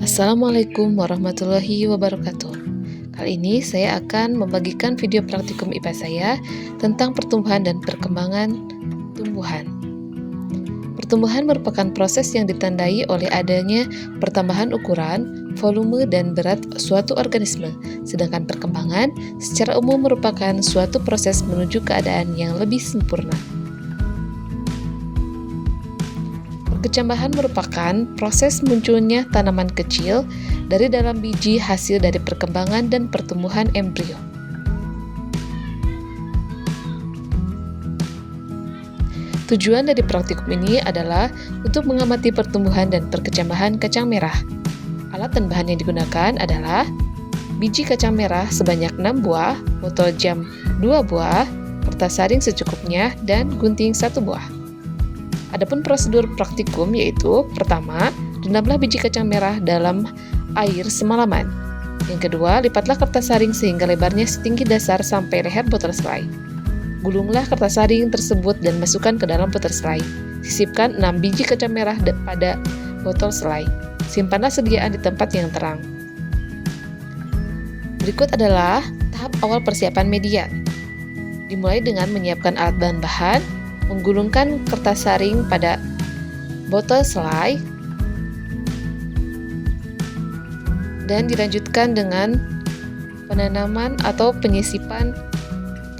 Assalamualaikum warahmatullahi wabarakatuh. Kali ini saya akan membagikan video praktikum IPA saya tentang pertumbuhan dan perkembangan tumbuhan. Pertumbuhan merupakan proses yang ditandai oleh adanya pertambahan ukuran, volume, dan berat suatu organisme, sedangkan perkembangan secara umum merupakan suatu proses menuju keadaan yang lebih sempurna. Perkecambahan merupakan proses munculnya tanaman kecil dari dalam biji hasil dari perkembangan dan pertumbuhan embrio. Tujuan dari praktikum ini adalah untuk mengamati pertumbuhan dan perkecambahan kacang merah. Alat dan bahan yang digunakan adalah biji kacang merah sebanyak 6 buah, botol jam 2 buah, kertas saring secukupnya, dan gunting 1 buah. Adapun prosedur praktikum yaitu, pertama, rendamlah biji kacang merah dalam air semalaman. Yang kedua, lipatlah kertas saring sehingga lebarnya setinggi dasar sampai leher botol selai. Gulunglah kertas saring tersebut dan masukkan ke dalam botol selai. Sisipkan 6 biji kacang merah pada botol selai. Simpanlah sediaan di tempat yang terang. Berikut adalah tahap awal persiapan media. Dimulai dengan menyiapkan alat bahan-bahan, menggulungkan kertas saring pada botol selai, dan dilanjutkan dengan penanaman atau penyisipan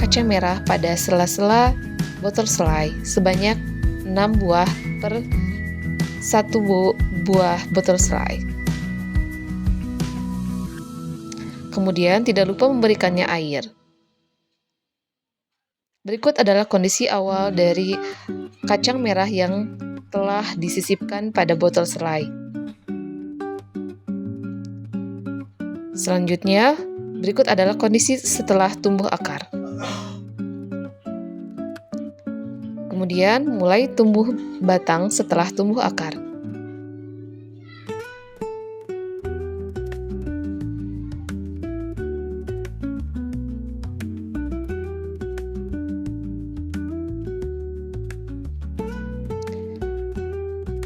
kacang merah pada sela-sela botol selai sebanyak 6 buah per 1 buah botol selai. Kemudian tidak lupa memberikannya air. Berikut adalah kondisi awal dari kacang merah yang telah disisipkan pada botol selai. Selanjutnya, berikut adalah kondisi setelah tumbuh akar. Kemudian, mulai tumbuh batang setelah tumbuh akar.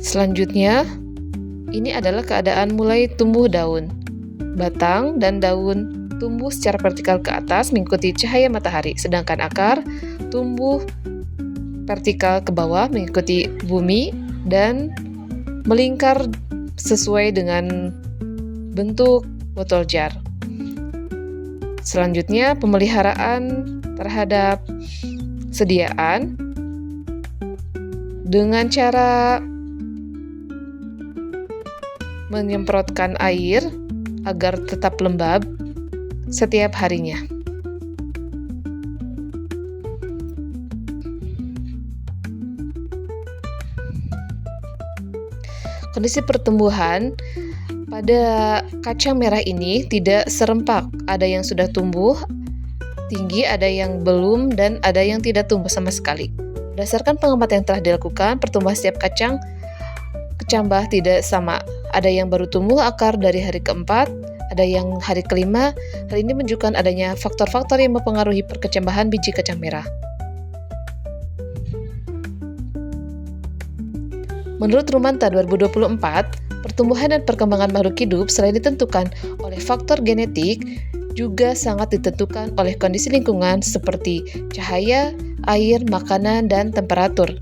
Selanjutnya, ini adalah keadaan mulai tumbuh daun. Batang dan daun tumbuh secara vertikal ke atas mengikuti cahaya matahari, sedangkan akar tumbuh vertikal ke bawah mengikuti bumi dan melingkar sesuai dengan bentuk botol jar. Selanjutnya, pemeliharaan terhadap sediaan dengan cara menyemprotkan air agar tetap lembab setiap harinya. Kondisi pertumbuhan pada kacang merah ini tidak serempak. Ada yang sudah tumbuh tinggi, ada yang belum, dan ada yang tidak tumbuh sama sekali. Berdasarkan pengamatan yang telah dilakukan, pertumbuhan setiap kacang kecambah tidak sama. Ada yang baru tumbuh akar dari hari keempat, ada yang hari kelima. Hal ini menunjukkan adanya faktor-faktor yang mempengaruhi perkecambahan biji kacang merah. Menurut Rumanta 2024, pertumbuhan dan perkembangan makhluk hidup selain ditentukan oleh faktor genetik, juga sangat ditentukan oleh kondisi lingkungan seperti cahaya, air, makanan, dan temperatur.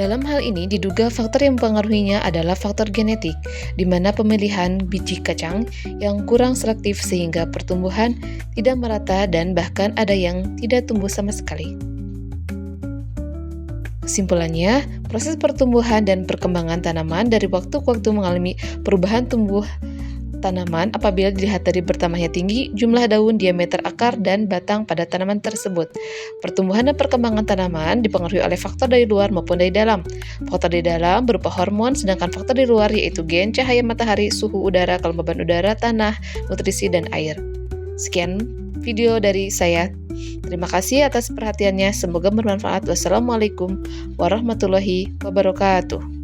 Dalam hal ini diduga faktor yang mempengaruhinya adalah faktor genetik, di mana pemilihan biji kacang yang kurang selektif sehingga pertumbuhan tidak merata dan bahkan ada yang tidak tumbuh sama sekali. Kesimpulannya, proses pertumbuhan dan perkembangan tanaman dari waktu ke waktu mengalami perubahan tumbuh tanaman apabila dilihat dari bertambahnya tinggi jumlah daun, diameter akar, dan batang pada tanaman tersebut. Pertumbuhan dan perkembangan tanaman dipengaruhi oleh faktor dari luar maupun dari dalam. Faktor dari dalam berupa hormon, sedangkan faktor dari luar yaitu gen, cahaya matahari, suhu udara, kelembaban udara, tanah, nutrisi, dan air. Sekian video dari saya. Terima kasih atas perhatiannya. Semoga bermanfaat. Wassalamualaikum warahmatullahi wabarakatuh.